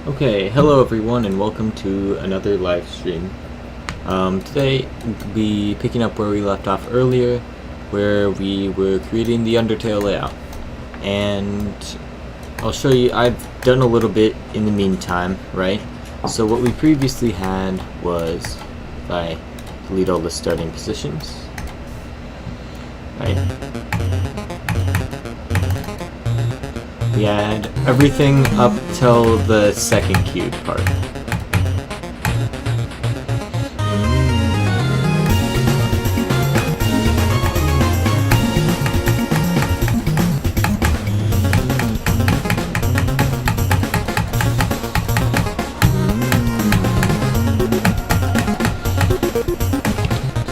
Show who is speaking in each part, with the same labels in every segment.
Speaker 1: Okay, hello everyone and welcome to another live stream. Today we'll be picking up where we left off earlier, where we were creating the Undertale layout. And I'll show you, I've done a little bit in the meantime, right? So what we previously had was, if I delete all the starting positions, right? We had everything up till the second cube part.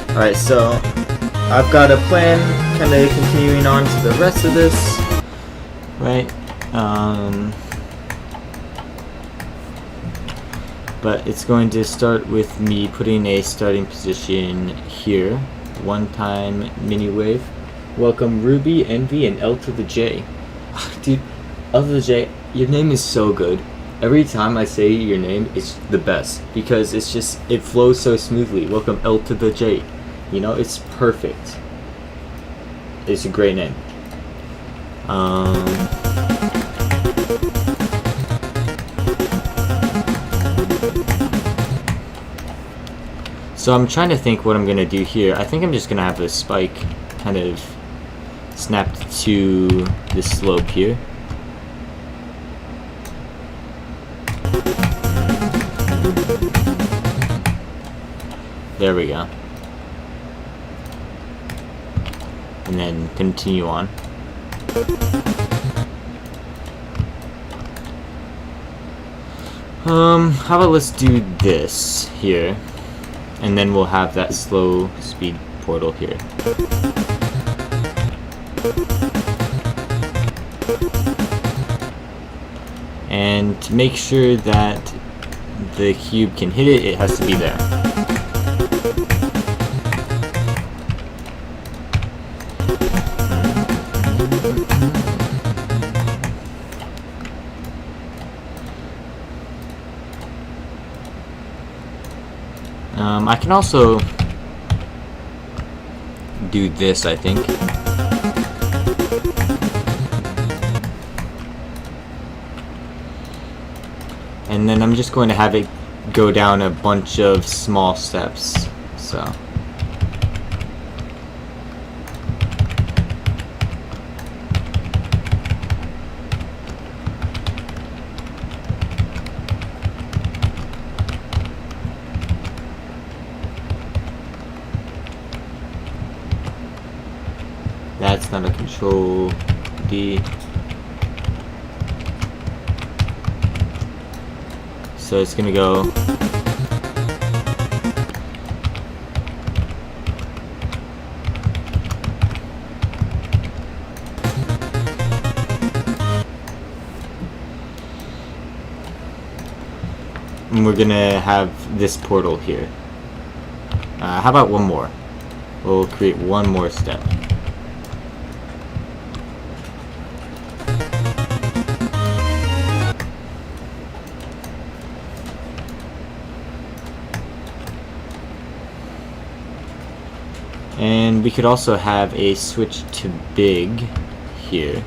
Speaker 1: Alright, so I've got a plan kind of continuing on to the rest of this, right? But it's going to start with me putting a starting position here. One time mini wave. Welcome Ruby, Envy, and L to the J. Dude, L to the J, your name is so good. Every time I say your name, it's the best because it's just, it flows so smoothly. Welcome L to the J. You know, it's perfect. It's a great name. So I'm trying to think what I'm going to do here. I think I'm just going to have the spike kind of snapped to the slope here. There we go. And then continue on. How about let's do this here. And then we'll have that slow speed portal here. And to make sure that the cube can hit it, it has to be there. I can also do this, I think. And then I'm just going to have it go down a bunch of small steps. So that's not a control D. So it's gonna go and we're gonna have this portal here. How about one more? We'll create one more step. And we could also have a switch to big here.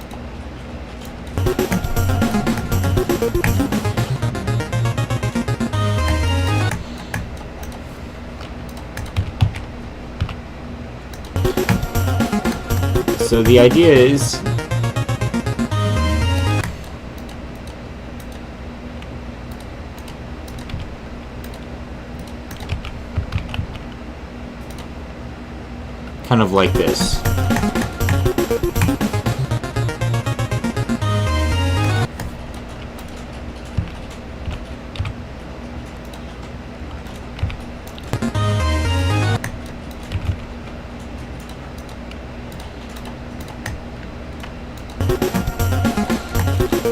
Speaker 1: So the idea is kind of like this.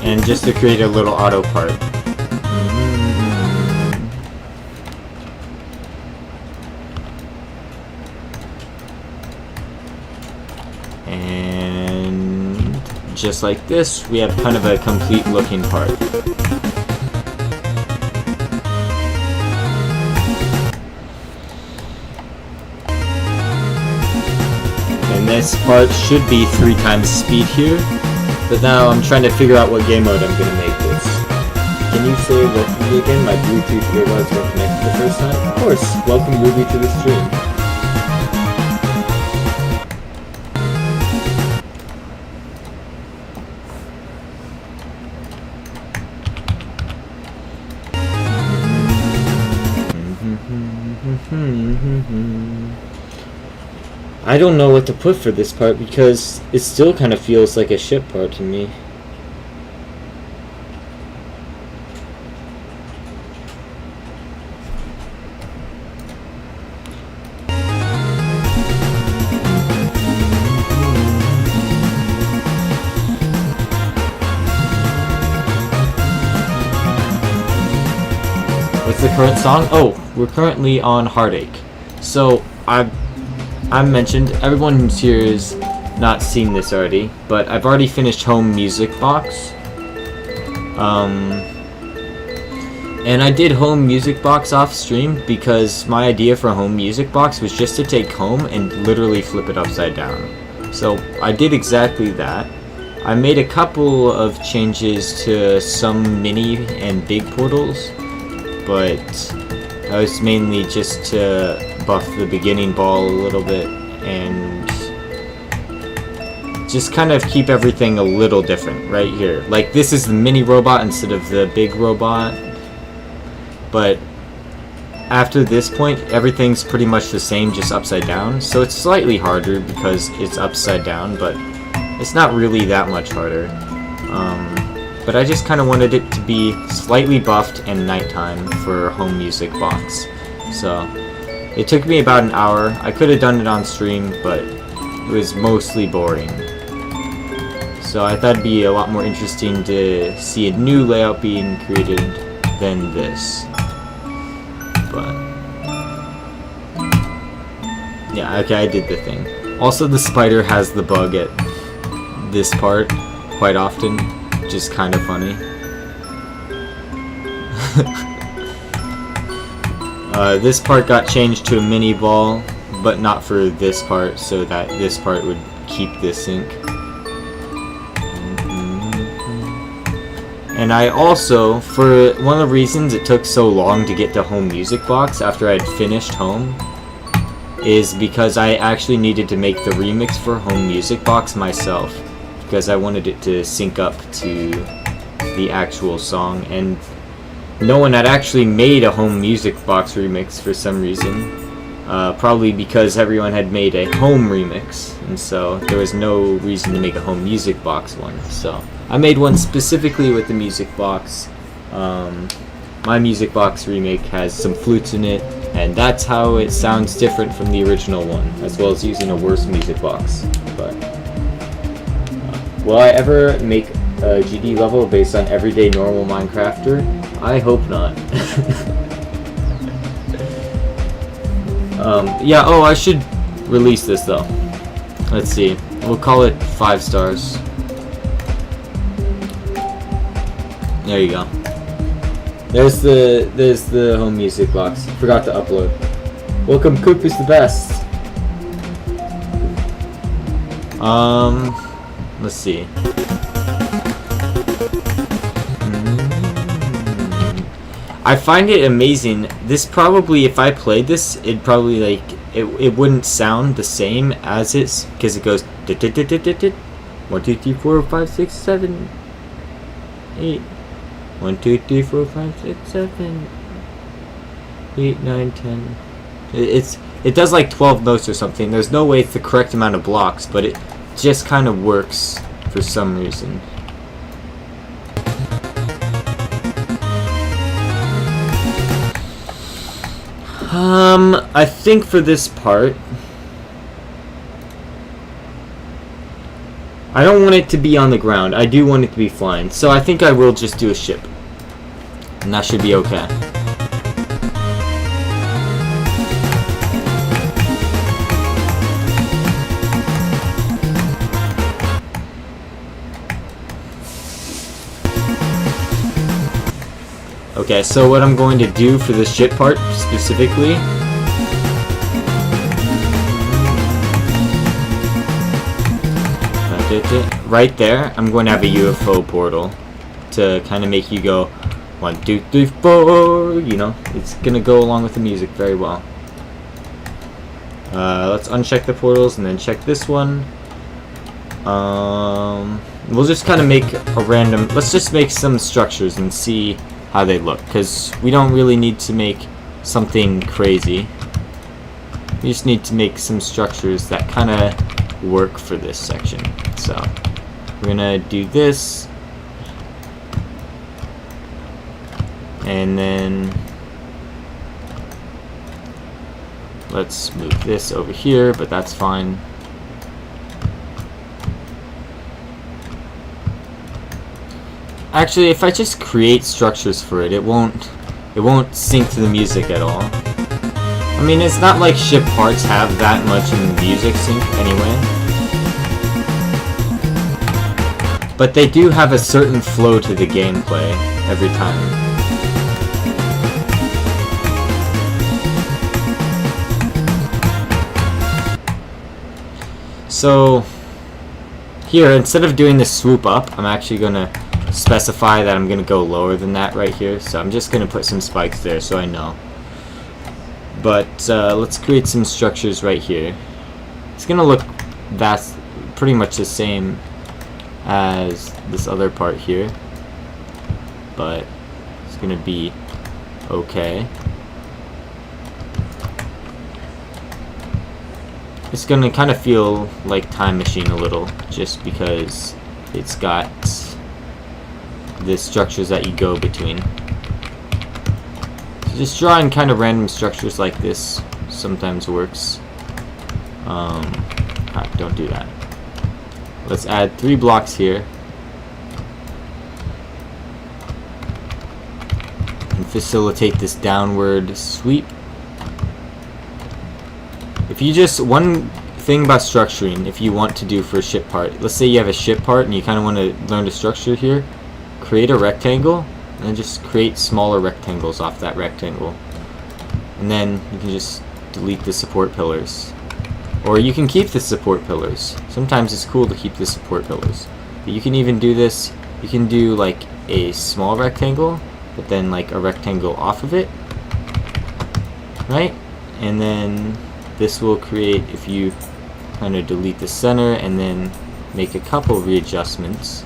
Speaker 1: And just to create a little auto part. And just like this, we have kind of a complete looking part. this part should be 3 times speed here, but now I'm trying to figure out what game mode I'm gonna make this. Can you say what me again? My Bluetooth earbuds weren't connected the first time? Of course. Welcome Ruby to the stream. I don't know what to put for this part because it still kind of feels like a ship part to me. What's the current song? Oh, we're currently on Heartache. So I mentioned, everyone who's here is not seen this already, but I've already finished Home Music Box. And I did Home Music Box off stream because my idea for Home Music Box was just to take home and literally flip it upside down. So I did exactly that. I made a couple of changes to some mini and big portals, but that was mainly just to buff the beginning ball a little bit and just kind of keep everything a little different right here. Like, this is the mini robot instead of the big robot, but after this point everything's pretty much the same, just upside down. So it's slightly harder because it's upside down, but it's not really that much harder. But I just kind of wanted it to be slightly buffed and nighttime for Home Music Box. So it took me about an hour. I could have done it on stream, but it was mostly boring. So I thought it'd be a lot more interesting to see a new layout being created than this. But yeah, okay, I did the thing. Also, the spider has the bug at this part quite often. Just kind of funny. This part got changed to a mini ball, but not for this part, so that this part would keep the sync. And I also, for one of the reasons it took so long to get to Home Music Box after I'd finished Home, is because I actually needed to make the remix for Home Music Box myself, because I wanted it to sync up to the actual song, and no one had actually made a Home Music Box remix for some reason. Probably because everyone had made a home remix, and so there was no reason to make a Home Music Box one. So I made one specifically with the Music Box. My Music Box remake has some flutes in it, and that's how it sounds different from the original one, as well as using a worse Music Box. But will I ever make a GD level based on everyday normal Minecrafter? I hope not. Yeah, oh, I should release this though. Let's see. We'll call it 5 stars. There you go. There's the Home Music Box. Forgot to upload. Welcome, Coop is the best. Let's see. I find it amazing. This probably, if I played this, it'd probably like it wouldn't sound the same as it's, because it goes 1 2 3 4 5 6 7 8 1 2 3 4 5 6 7 8 9 10. It does like 12 notes or something. There's no way it's the correct amount of blocks, but it just kind of works for some reason. I think for this part, I don't want it to be on the ground. I do want it to be flying. So I think I will just do a ship. And that should be okay. Okay, so what I'm going to do for the ship part specifically Right there, I'm going to have a UFO portal to kind of make you go 1, 2, 3, 4. You know, it's gonna go along with the music very well. Let's uncheck the portals and then check this one. We'll just kind of make a random. Let's just make some structures and see how they look, because we don't really need to make something crazy. We just need to make some structures that kind of work for this section. So we're gonna do this, and then let's move this over here, but that's fine. Actually, if I just create structures for it, it won't sync to the music at all. I mean, it's not like ship parts have that much in the music sync anyway. But they do have a certain flow to the gameplay every time. So here, instead of doing the swoop up, I'm actually gonna specify that I'm gonna go lower than that right here. So I'm just gonna put some spikes there so I know. But let's create some structures right here. It's gonna look that's pretty much the same as this other part here, but it's gonna be okay. It's gonna kind of feel like Time Machine a little, just because it's got the structures that you go between. So just drawing kind of random structures like this sometimes works. Don't do that. Let's add 3 blocks here and facilitate this downward sweep. If you just, one thing about structuring, if you want to do for a ship part, let's say you have a ship part and you kind of want to learn to structure here, create a rectangle and then just create smaller rectangles off that rectangle, and then you can just delete the support pillars, or you can keep the support pillars. Sometimes it's cool to keep the support pillars, but you can even do this. You can do like a small rectangle but then like a rectangle off of it, right? And then this will create, if you kind of delete the center and then make a couple readjustments,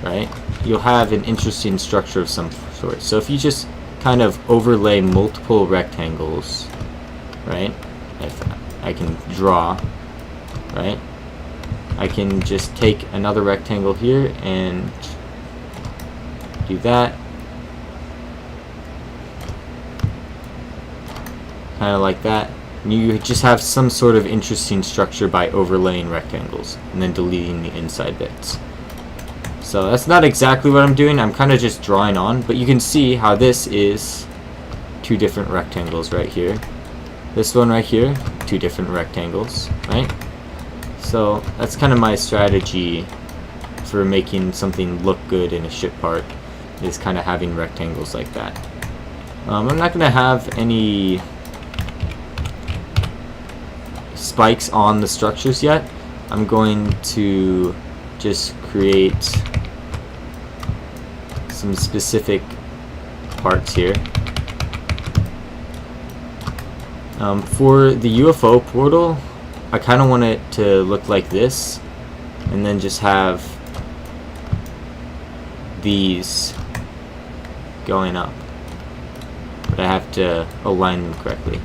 Speaker 1: right, you'll have an interesting structure of some sort. So if you just kind of overlay multiple rectangles, right, if I can draw, right, I can just take another rectangle here and do that, kind of like that. And you just have some sort of interesting structure by overlaying rectangles and then deleting the inside bits. So that's not exactly what I'm doing. I'm kind of just drawing on, but you can see how this is 2 different rectangles right here. This one right here, 2 different rectangles, right? So that's kind of my strategy for making something look good in a ship part, is kind of having rectangles like that. I'm not going to have any spikes on the structures yet. I'm going to just create some specific parts here. For the UFO portal, I kind of want it to look like this, and then just have these going up, but I have to align them correctly.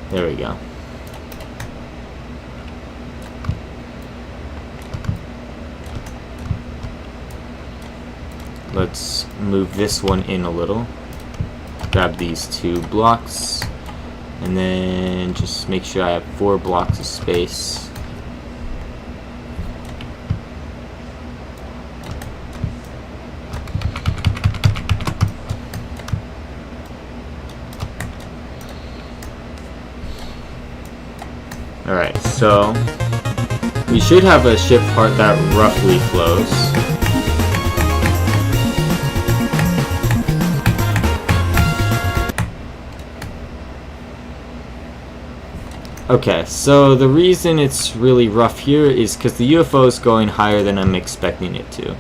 Speaker 1: There we go. Let's move this one in a little. Grab these 2 blocks, and then just make sure I have 4 blocks of space. Alright, so we should have a ship part that roughly flows. Okay, so the reason it's really rough here is because the UFO is going higher than I'm expecting it to.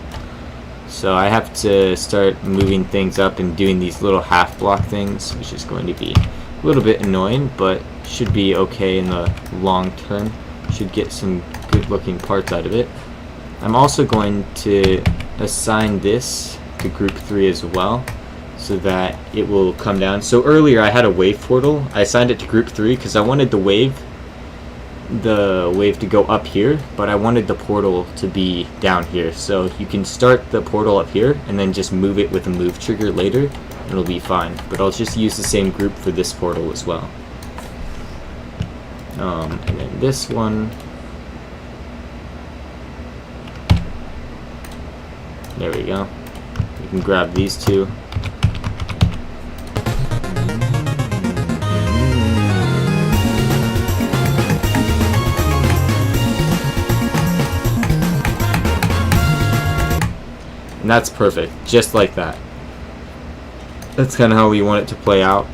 Speaker 1: So I have to start moving things up and doing these little half block things, which is going to be a little bit annoying, but should be okay in the long term. Should get some good looking parts out of it. I'm also going to assign this to group 3 as well, so that it will come down. So earlier I had a wave portal. I assigned it to group 3 because I wanted the wave to go up here, but I wanted the portal to be down here. So you can start the portal up here and then just move it with a move trigger later, and it'll be fine. But I'll just use the same group for this portal as well. And then this one, there we go. You can grab these two. And that's perfect, just like that. That's kind of how we want it to play out.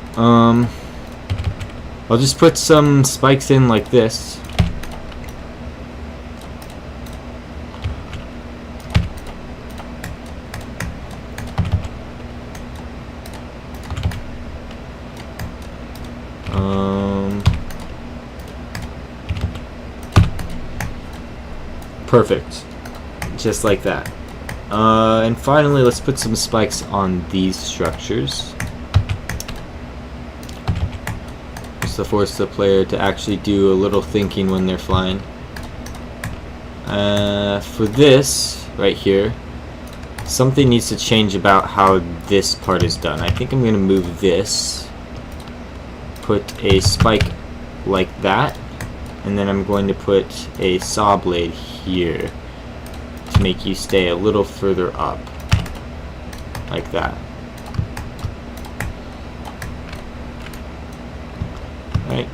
Speaker 1: I'll just put some spikes in like this. Perfect, just like that. And finally, let's put some spikes on these structures, just to force the player to actually do a little thinking when they're flying. For this right here, something needs to change about how this part is done. I think I'm going to move this, put a spike like that, and then I'm going to put a saw blade here to make you stay a little further up, like that. Right?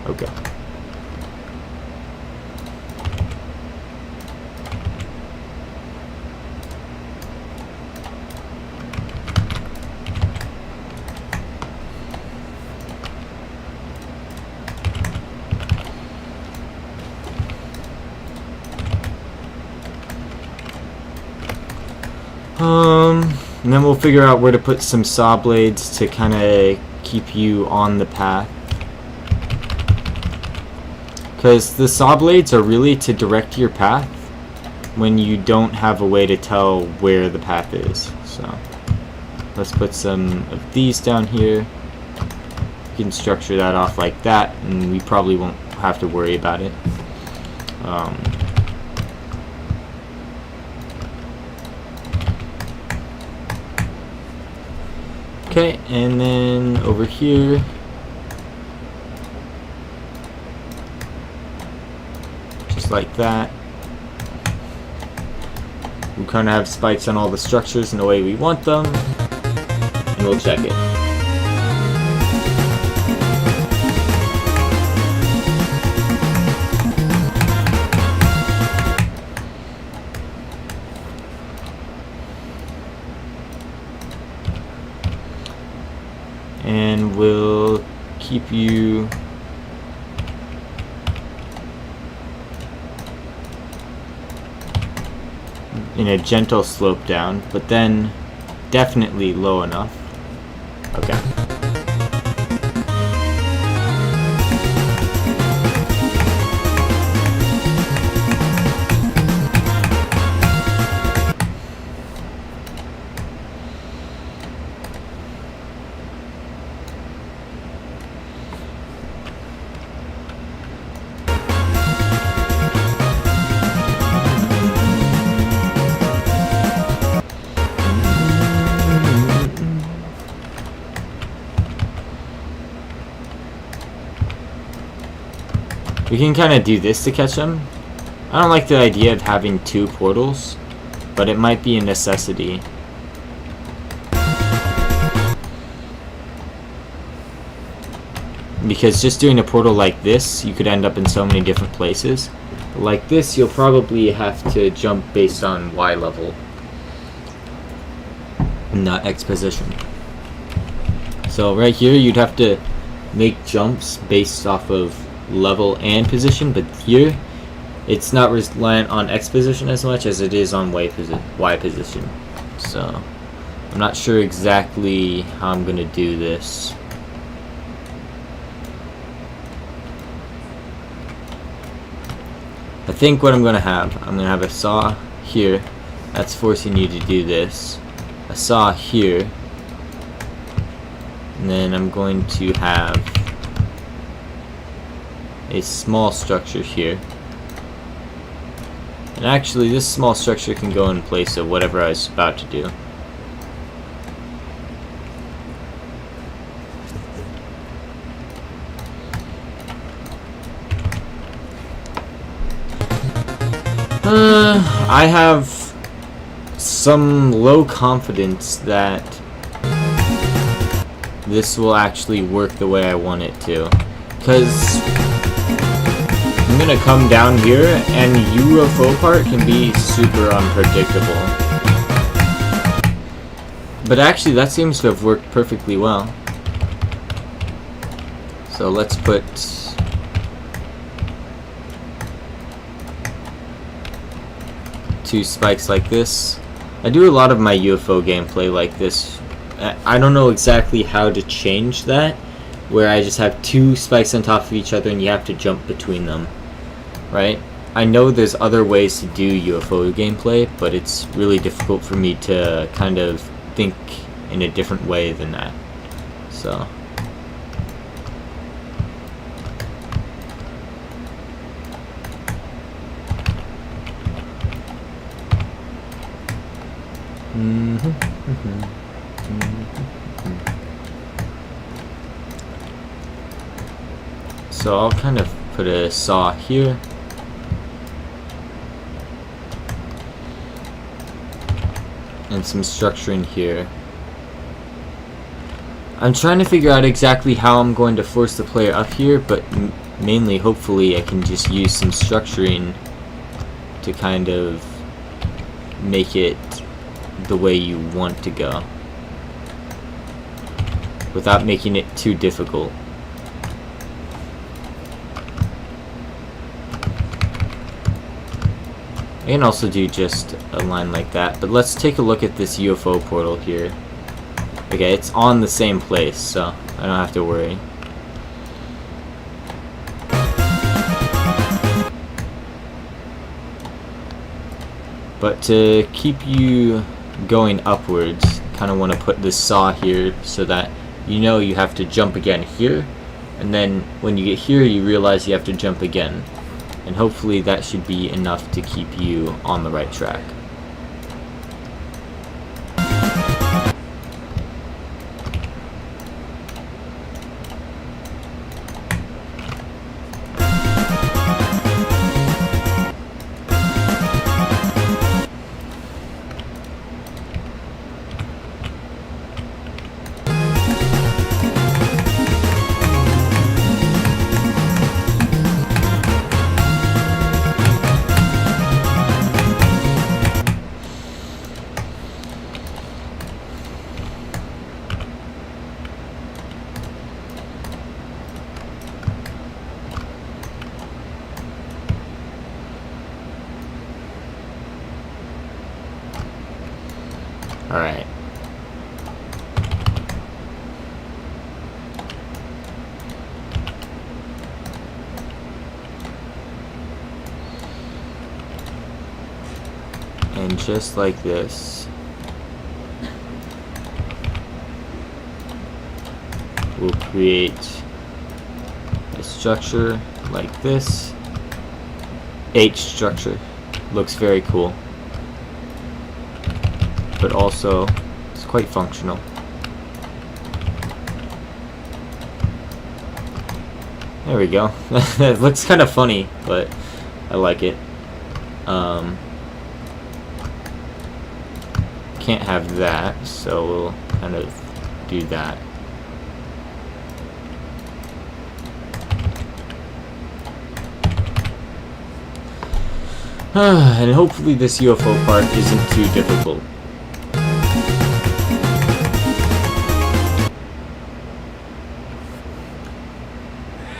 Speaker 1: Okay. And then we'll figure out where to put some saw blades to kind of keep you on the path. Because the saw blades are really to direct your path when you don't have a way to tell where the path is. So let's put some of these down here. You can structure that off like that, and we probably won't have to worry about it. Okay, and then over here, just like that. We kind of have spikes on all the structures in the way we want them, and we'll check it. And we'll keep you in a gentle slope down, but then definitely low enough. Okay. We can kind of do this to catch them. I don't like the idea of having two portals, but it might be a necessity. Because just doing a portal like this, you could end up in so many different places. Like this, you'll probably have to jump based on Y level, not X position. So right here, you'd have to make jumps based off of level and position, but here it's not reliant on X position as much as it is on Y position. So I'm not sure exactly how I'm gonna do this. I think what I'm gonna have a saw here, that's forcing you to do this, a saw here, and then I'm going to have a small structure here. And actually this small structure can go in place of whatever I was about to do. I have some low confidence that this will actually work the way I want it to, because I'm gonna come down here and UFO part can be super unpredictable. But actually that seems to have worked perfectly well. So let's put two spikes like this. I do a lot of my UFO gameplay like this. I don't know exactly how to change that, where I just have two spikes on top of each other and you have to jump between them, right? I know there's other ways to do UFO gameplay, but it's really difficult for me to kind of think in a different way than that. So so I'll kind of put a saw here. And some structure in here. I'm trying to figure out exactly how I'm going to force the player up here, but mainly, hopefully, I can just use some structuring to kind of make it the way you want to go, without making it too difficult. I can also do just a line like that, but let's take a look at this UFO portal here. Okay, it's on the same place, so I don't have to worry. But to keep you going upwards, kind of want to put this saw here so that you know you have to jump again here, and then when you get here you realize you have to jump again. And hopefully that should be enough to keep you on the right track. Alright. And just like this, we'll create a structure like this. H structure. Looks very cool, but also it's quite functional. There we go. It looks kind of funny, but I like it. Can't have that, so we'll kind of do that. And hopefully this UFO part isn't too difficult.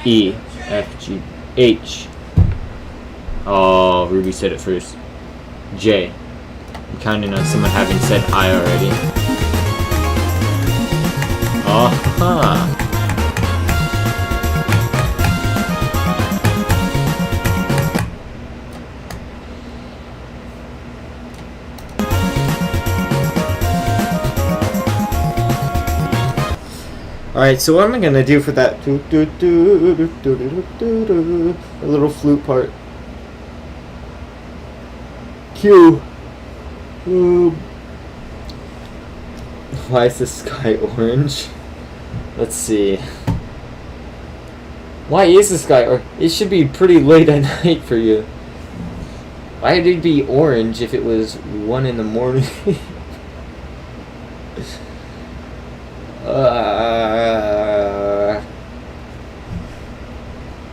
Speaker 1: E, F, G, H. Oh, Ruby said it first. J. I'm counting on someone having said I already. Oh, Alright, so what am I gonna do for that? A little flute part. Q. Why is the sky orange? Let's see. Why is the sky orange? It should be pretty late at night for you. Why would it be orange if it was 1 in the morning?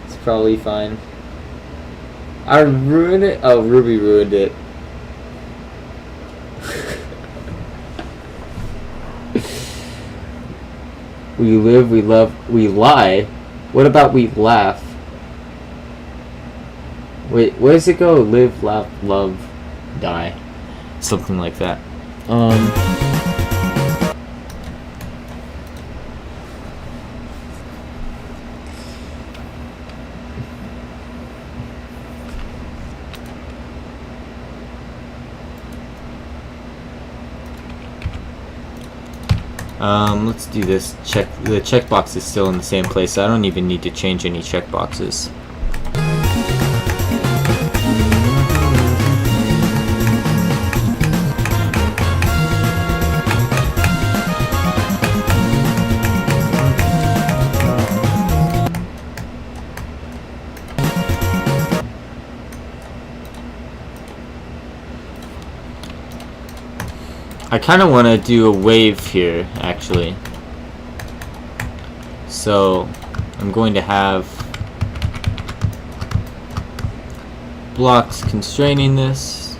Speaker 1: It's probably fine. I ruined it? Oh, Ruby ruined it. We live, we love, we lie. What about we laugh? Wait, where does it go? Live, laugh, love, die. Something like that. Let's do this. The checkbox is still in the same place, so I don't even need to change any checkboxes. I kind of want to do a wave here, actually. So, I'm going to have blocks constraining this.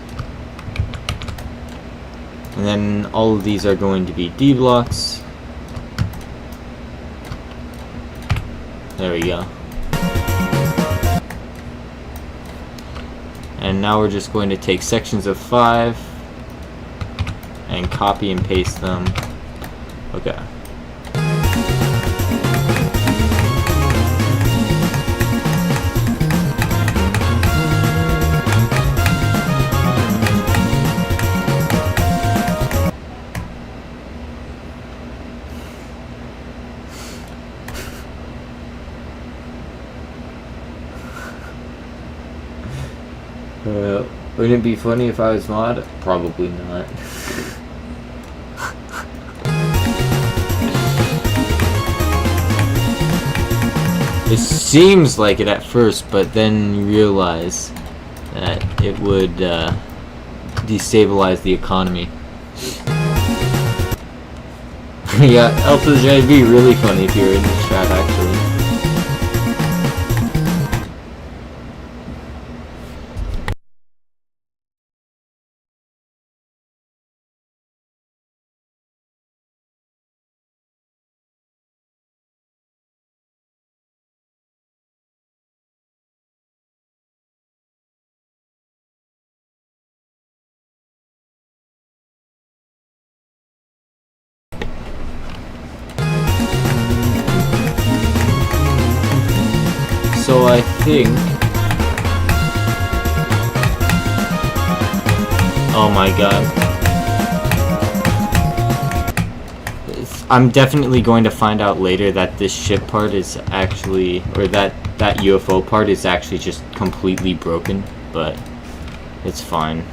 Speaker 1: And then all of these are going to be D blocks. There we go. And now we're just going to take sections of 5 and copy and paste them. Okay. Wouldn't it be funny if I was mod? Probably not. It seems like it at first, but then you realize that it would destabilize the economy. Yeah, L2J would be really funny if you were in the chat, actually. So I think... Oh my god. I'm definitely going to find out later that this ship part is actually... Or that UFO part is actually just completely broken, but it's fine.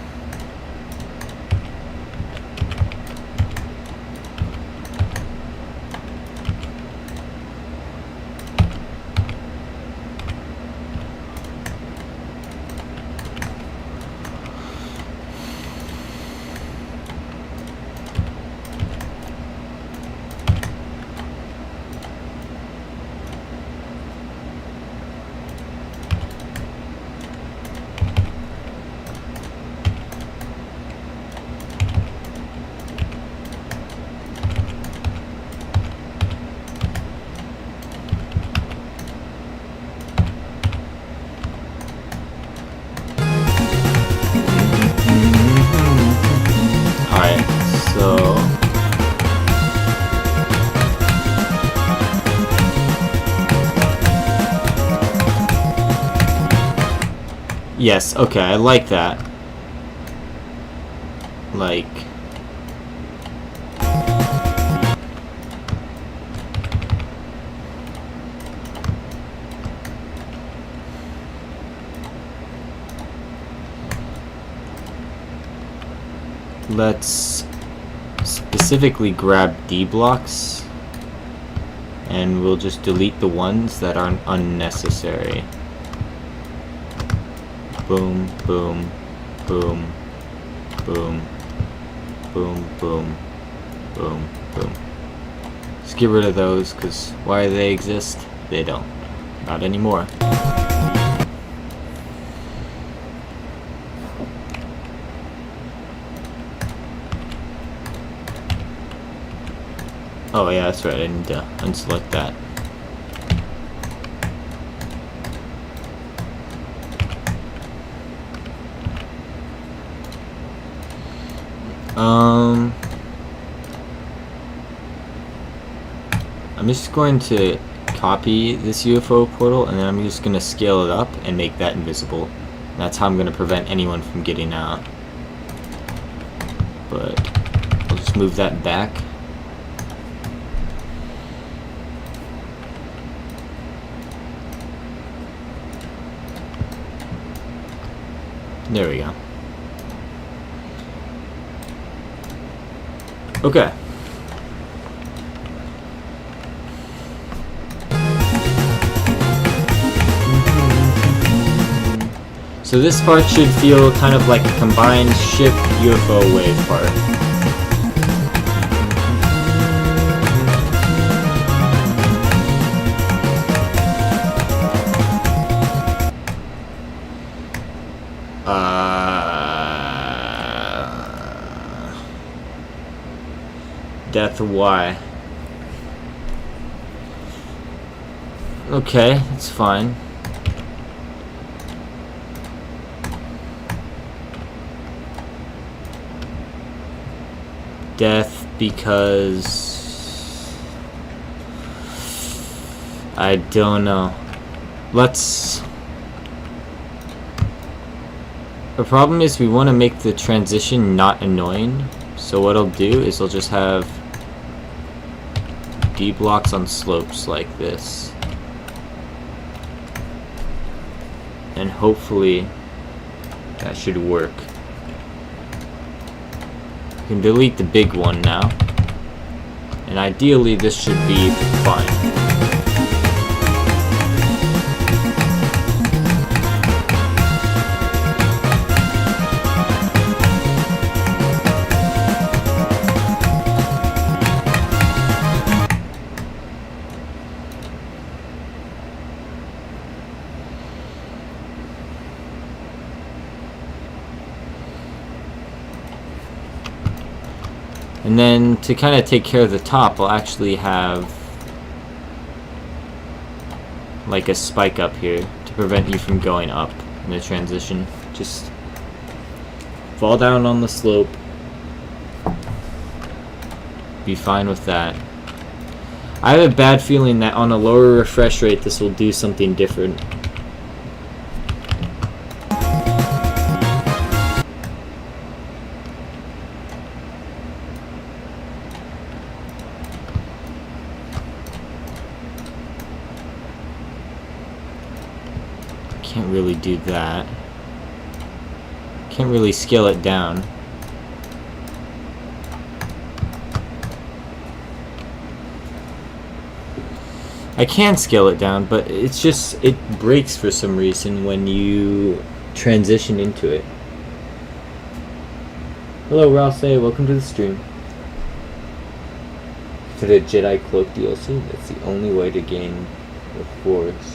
Speaker 1: Yes, okay, I like that. Like... Let's specifically grab D blocks, and we'll just delete the ones that aren't unnecessary. Boom, boom, boom, boom, boom, boom, boom, boom. Just get rid of those, because why do they exist? They don't. Not anymore. Oh yeah, that's right, I need to unselect that. I'm just going to copy this UFO portal, and then I'm just going to scale it up and make that invisible. That's how I'm going to prevent anyone from getting out. But I'll just move that back. There we go. Okay. So this part should feel kind of like a combined ship UFO wave part. Death Y. Okay, it's fine. Death because I don't know. Let's... The problem is we want to make the transition not annoying. So what I'll do is I'll just have D blocks on slopes like this. And hopefully that should work. You can delete the big one now. And ideally this should be fine. And then to kind of take care of the top, I'll actually have like a spike up here to prevent you from going up in the transition. Just fall down on the slope. Be fine with that. I have a bad feeling that on a lower refresh rate this will do something different. Can't really do that. Can't really scale it down. I can scale it down, but it's just, it breaks for some reason when you transition into it. Hello Rouse, welcome to the stream. For the Jedi Cloak DLC, that's the only way to gain the Force.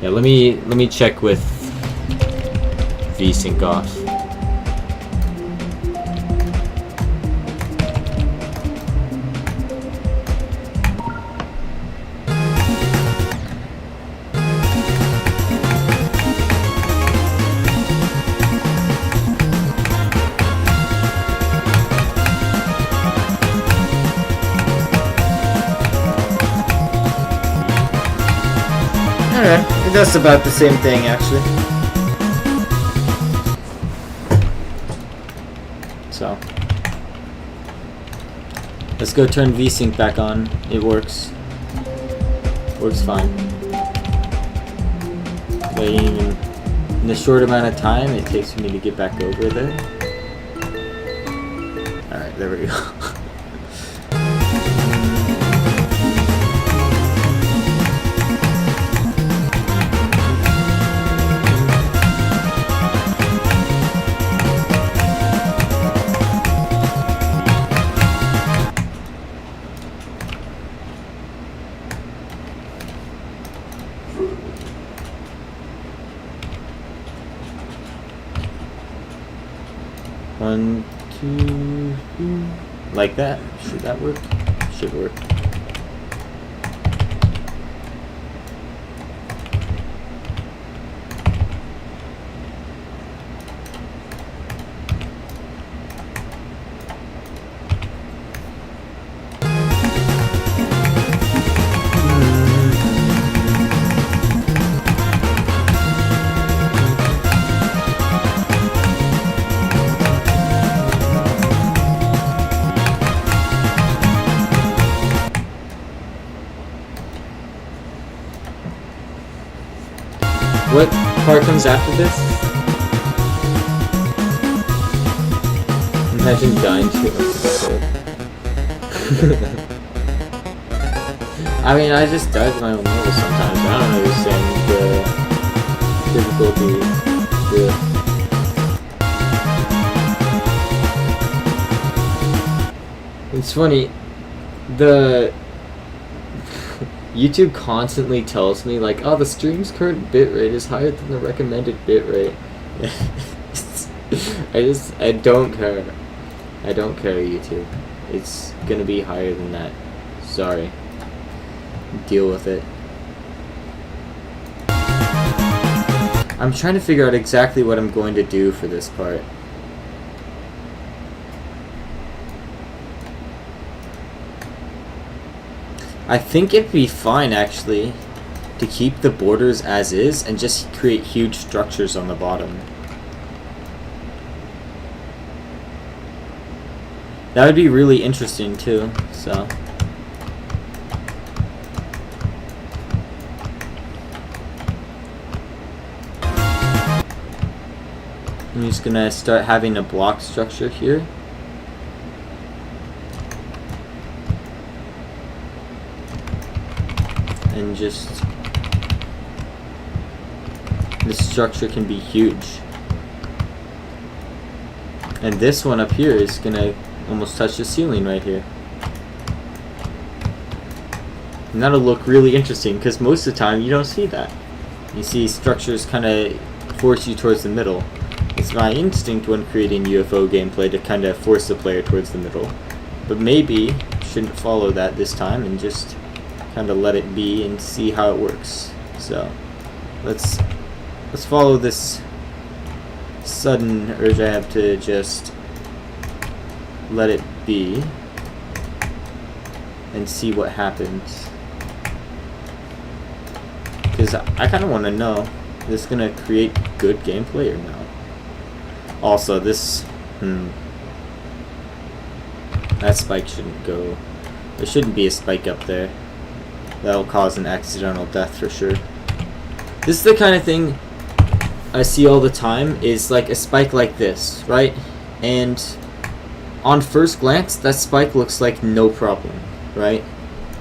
Speaker 1: Yeah, let me check with VSync off. Alright, that's about the same thing actually. So let's go turn VSync back on. It works. Works fine. But even in the short amount of time it takes for me to get back over there. Alright, there we go. One, two, three. Like that. Should that work? Should work. What part comes after this? Imagine dying to it. I mean, I just died my own level sometimes. I don't understand the difficulty. It's funny. The YouTube constantly tells me like, oh, the stream's current bitrate is higher than the recommended bitrate. I don't care. I don't care, YouTube. It's gonna be higher than that. Sorry. Deal with it. I'm trying to figure out exactly what I'm going to do for this part. I think it'd be fine, actually, to keep the borders as is and just create huge structures on the bottom. That would be really interesting, too, so... I'm just gonna start having a block structure here. And just this structure can be huge, and this one up here is gonna almost touch the ceiling right here, and that'll look really interesting because most of the time you don't see that. You see structures kind of force you towards the middle. It's my instinct when creating UFO gameplay to kind of force the player towards the middle, but maybe shouldn't follow that this time and just kind of let it be and see how it works. So let's follow this sudden urge I have to just let it be and see what happens, because I kind of want to know if this is gonna create good gameplay or no. Also, this that spike shouldn't go. There shouldn't be a spike up there. That'll cause an accidental death for sure. This is the kind of thing I see all the time, is like a spike like this, right? And on first glance, that spike looks like no problem, right?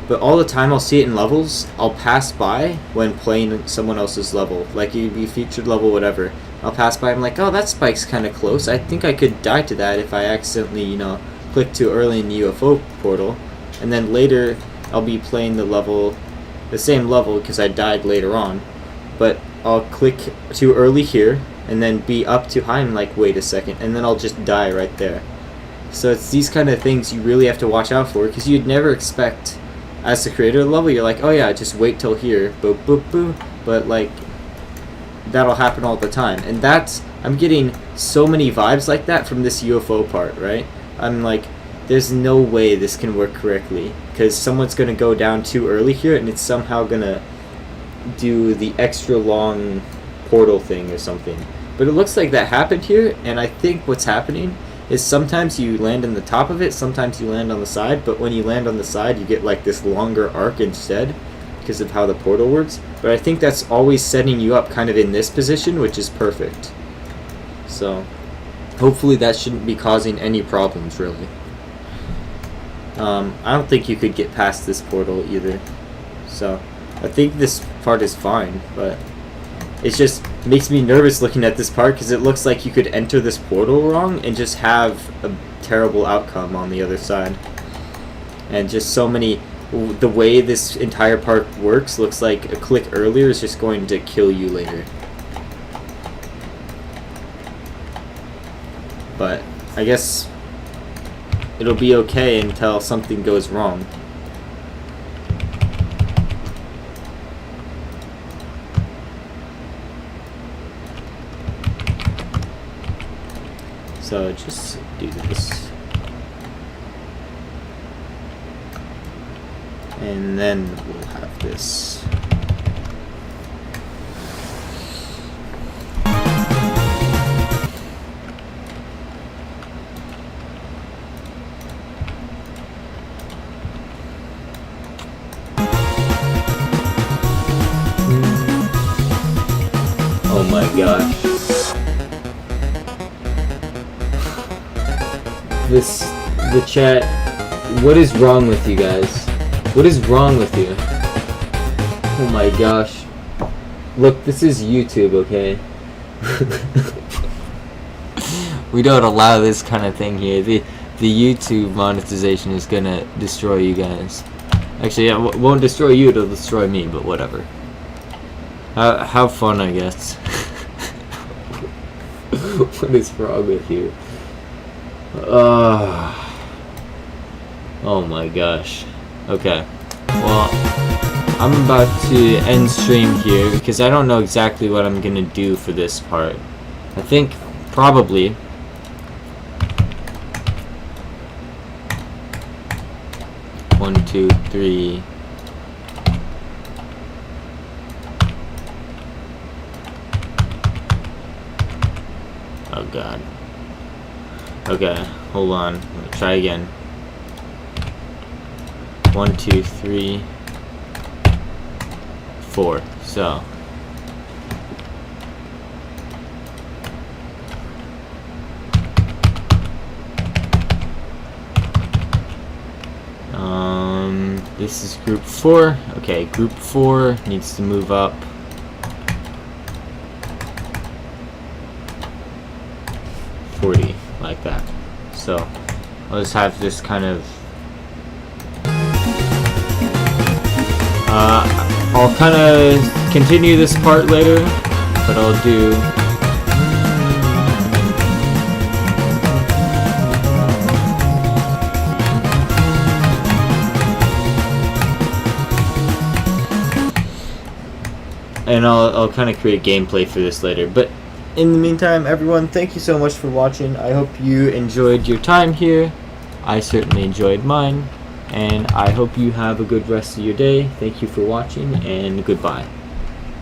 Speaker 1: But all the time I'll see it in levels, I'll pass by when playing someone else's level. Like you'd be featured level, whatever. I'll pass by, I'm like, oh, that spike's kind of close. I think I could die to that if I accidentally, you know, click too early in the UFO portal. And then later, I'll be playing the same level because I died later on, but I'll click too early here and then be up too high and like, wait a second, and then I'll just die right there. So it's these kind of things you really have to watch out for, because you'd never expect, as the creator of the level, you're like, oh yeah, just wait till here, boop boop boop, but like that'll happen all the time. And I'm getting so many vibes like that from this UFO part, right? I'm like, there's no way this can work correctly, because someone's going to go down too early here and it's somehow going to do the extra long portal thing or something. But it looks like that happened here, and I think what's happening is sometimes you land on the top of it, sometimes you land on the side, but when you land on the side you get like this longer arc instead because of how the portal works. But I think that's always setting you up kind of in this position, which is perfect. So hopefully that shouldn't be causing any problems, really. I don't think you could get past this portal either. So I think this part is fine, but it just makes me nervous looking at this part because it looks like you could enter this portal wrong and just have a terrible outcome on the other side. And just so many, the way this entire part works looks like a click earlier is just going to kill you later. But I guess it'll be okay until something goes wrong. So just do this. And then we'll have this. Oh my gosh. The chat, what is wrong with you guys? What is wrong with you? Oh my gosh. Look, this is YouTube, okay? We don't allow this kind of thing here. The YouTube monetization is gonna destroy you guys. Actually, yeah, won't destroy you, it'll destroy me, but whatever. Have fun, I guess. What is wrong with you? Oh my gosh. Okay. Well, I'm about to end stream here because I don't know exactly what I'm gonna do for this part. I think probably one, two, three. Oh god. Okay, hold on. Let's try again. 1, 2, 3, 4. So this is group 4. Okay, group 4 needs to move up 40, like that. So I'll just have this kind of I'll kind of continue this part later, but I'll do and I'll kind of create gameplay for this later. But in the meantime, everyone, thank you so much for watching. I hope you enjoyed your time here. I certainly enjoyed mine. And I hope you have a good rest of your day. Thank you for watching, and goodbye.